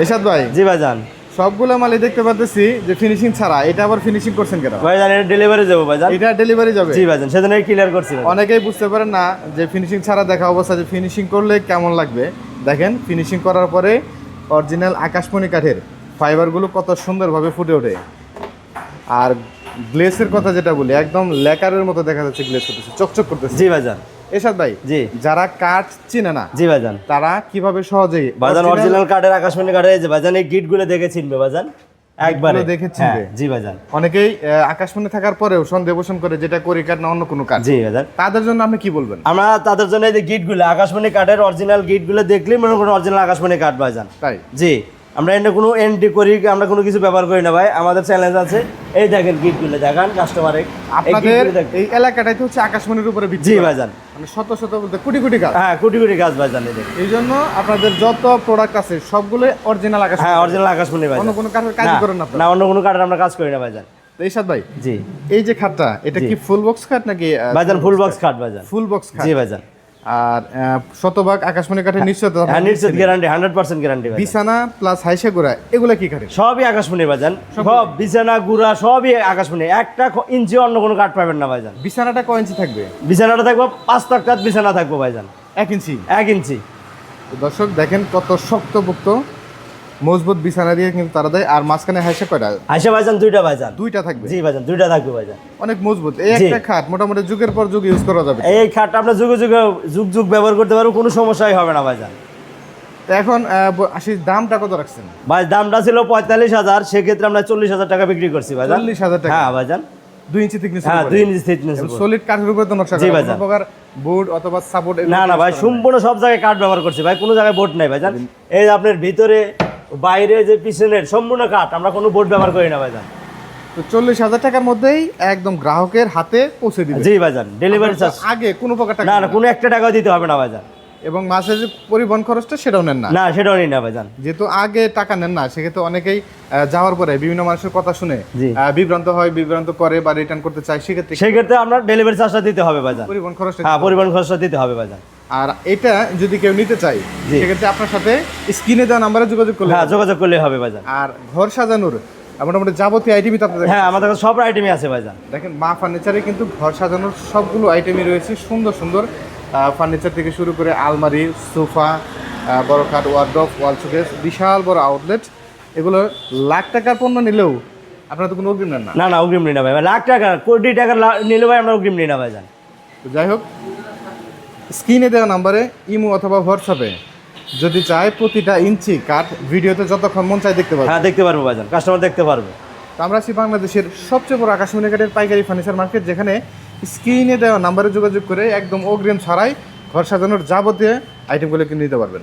এরশাদ ভাই, জি ভাইজান। সবগুলো মালই দেখতে পাচ্ছি যে ফিনিশিং ছাড়া, এটা আবার ফিনিশিং করছেন কেন? ভাইজান এটা ডেলিভারি যাবো ভাইজান। এটা ডেলিভারি যাবে? জি ভাইজান, সেজন্য ক্লিয়ার করছি। অনেকেই বুঝতে পারেন না যে ফিনিশিং ছাড়া দেখা অবস্থা যে ফিনিশিং করলে কেমন লাগবে। দেখেন ফিনিশিং করার পরে অরিজিনাল আকাশমণি কাঠের ফাইবারগুলো কত সুন্দরভাবে ফুটে ওঠে। আর গ্লেসের কথা যেটা বলি, একদম লেকারের মতো দেখা যাচ্ছে, গ্লেস করতেছে, চকচক করতেছে। জি ভাইজান। এরশাদ ভাই, জি, যারা কাঠ চিনে না, জি ভাইজান, তারা কিভাবে সহজেই ভাইজান অরিজিনাল কাঠের আকাশমণি কাঠের এই যে ভাইজান এই গিটগুলো দেখে চিনবে ভাইজান, একবারে দেখে চিনবে। জি ভাইজান। অনেকেই আকাশমণি থাকার পরেও সন্দেহ পোষণ করে যেটা করি কাঠ না অন্য কোনো কাঠ। জি ভাইজান। তাদের জন্য আপনি কি বলবেন? আমরা তাদের জন্য এই যে গিটগুলো আকাশমণি কাঠের অরিজিনাল গিটগুলো দেখলেই মনে করেন অরিজিনাল আকাশমণি কাঠ ভাইজান। তাই? জি, আমরা এনে কোনো এন্ট্রি করি, আমরা কোনো কিছু ব্যবহার করি না ভাই। আমাদের চ্যালেঞ্জ আছে, এই দেখেন গিটগুলো দেখান কাস্টমারে। আপনাদের এই এলাকাটাই তো হচ্ছে আকাশমণির উপরে ভিত্তি। জি ভাইজান। মানে শত শত বলতে কোটি কোটি গাছ। হ্যাঁ, কোটি কোটি গাছ ভাইজান। এই জন্য আপনাদের যত প্রোডাক্ট আছে সবগুলো অরিজিনাল আকাশমণি। হ্যাঁ, অরিজিনাল আকাশমণি ভাইজান। অন্য কোনো কাঠের কাজ করেন না আপনারা? না, অন্য কোনো কাঠের আমরা কাজ করি না ভাইজান। এরশাদ ভাই, জি, এই যে খাটটা, এটা কি ফুল বক্স খাট নাকি? ভাইজান ফুল বক্স কাঠ ভাইজান। ফুল বক্স খাট। জি ভাইজান। আর শতভাগ আকাশমণি কাঠের নিশ্চয়তা? হ্যাঁ, নিশ্চিত গ্যারান্টি, 100% গ্যারান্টি ভাইজান। বিছানা প্লাস হাইসা গোড়া এগুলা কি কাঠের? সবই আকাশমণি ভাইজান, সব বিছানা গুড়া সবই আকাশমণি। একটা ইঞ্চি অন্য কোনো কাঠ পাবেন না ভাইজান। বিছানাটা কয় ইঞ্চি থাকবে? বিছানাটা থাকবো 5 তাক বিছানা থাকবো ভাইজান। 1 ইঞ্চি? 1 ইঞ্চি। তো দর্শক দেখেন কত শক্তপোক্ত মজবুত বিছানা দিয়ে কিন্তু তারা দেয়। আর মাঝখানে হাইসা কয়টা? হাইসা ভাইজান 2টা ভাইজান। 2টা থাকবে? জি ভাইজান, 2টা থাকবে ভাইজান। অনেক মজবুত এই একটা খাট, মোটামুটি যুগের পর যুগ ইউজ করা যাবে। এই খাটটা আপনার যুগে যুগে যুগ যুগ ব্যবহার করতে পারবো, কোনো সমস্যাই হবে না ভাইজান। তো এখন আসি, দামটা কত রাখছেন ভাই? দামটা ছিল 45,000, সেক্ষেত্রে আমরা 40,000 টাকা বিক্রি করছি ভাইজান। 40,000 টাকা? হ্যাঁ ভাইজান। 2 ইঞ্চি থিকনেস? হ্যাঁ, 2 ইঞ্চি থিকনেস। সলিড কাঠের উপরে তো নকশা জি করা, ভাইজান। কোনো প্রকার বোর্ড অথবা সাপোর্ট? না না ভাই, সম্পূর্ণ সব জায়গায় কাঠ ব্যবহার করছি ভাই, কোনো জায়গায় বোর্ড নাই ভাইজান। এই যে আপনার ভিতরে বাইরে যে পিছনের সম্পূর্ণ কাঠ, আমরা কোনো বোর্ড ব্যবহার করি না ভাইজান। তো 40,000 টাকার মধ্যেই একদম গ্রাহকের হাতে পৌঁছে দিবে? জি ভাইজান, ডেলিভারি চার্জ আগে কোনো প্রকার টাকা? না না, কোনো একটা টাকাও দিতে হবে না ভাইজান। এবং মাসে যে পরিবহন খরচটা সেটাও নেন না? না, সেটাও নিই না ভাইজান। যেহেতু আগে টাকা নেন না, সেক্ষেত্রে অনেকেই যাওয়ার পরে বিভিন্ন মানুষের কথা শুনে জি। বিভ্রান্ত হয়, বিভ্রান্ত করে বা রিটার্ন করতে চায়, সেক্ষেত্রে আপনার ডেলিভারি চার্জটা দিতে হবে ভাইজান। পরিবহন খরচটা? হ্যাঁ, পরিবহন খরচটা দিতে হবে ভাইজান। আর এটা যদি কেউ নিতে চায়, জি। সেক্ষেত্রে আপনার সাথে স্ক্রিনে দেওয়া নাম্বারে যোগাযোগ করলে? হ্যাঁ, যোগাযোগ করলেই হবে ভাইজান। আর ঘর সাজানোর মোটামুটি যাবতীয় আইটেমই তো আপনাদের? হ্যাঁ, আমাদের কাছে সব আইটেমই আছে ভাইজান। দেখেন মা ফার্নিচারে কিন্তু ঘর সাজানোর সবগুলো আইটেমই রয়েছে। সুন্দর সুন্দর ফার্নিচার থেকে শুরু করে আলমারি, সোফা, বড় খাট, ওয়ার্ড্রপ, ওয়াল শোকেস, বিশাল বড় আউটলেট। এগুলো লাখ টাকার পণ্য নিলেও আপনারা তো কোনো অগ্রিম নেন না? না না, অগ্রিম নিই না ভাই। লাখ টাকা কোটি টাকা নিলে ভাই আমরা অগ্রিম নিই না ভাইজান। তো যাই হোক, স্ক্রিনে দেওয়া নাম্বারে ইমো অথবা হোয়াটসঅ্যাপে যদি চায় প্রতিটা ইঞ্চি কাঠ ভিডিওতে যতক্ষণ মন চায় দেখতে পারবে। হ্যাঁ, দেখতে পারবো ভাইজান, কাস্টমার দেখতে পারবে। তো আমরা আছি বাংলাদেশের সবচেয়ে বড় আকাশমণি কাঠের পাইকারি ফার্নিচার মার্কেট, যেখানে স্ক্রিনে দেওয়া নাম্বারে যোগাযোগ করে একদম অগ্রিম ছাড়াই ঘর সাজানোর যাবতীয় আইটেমগুলো কিনে নিতে পারবেন।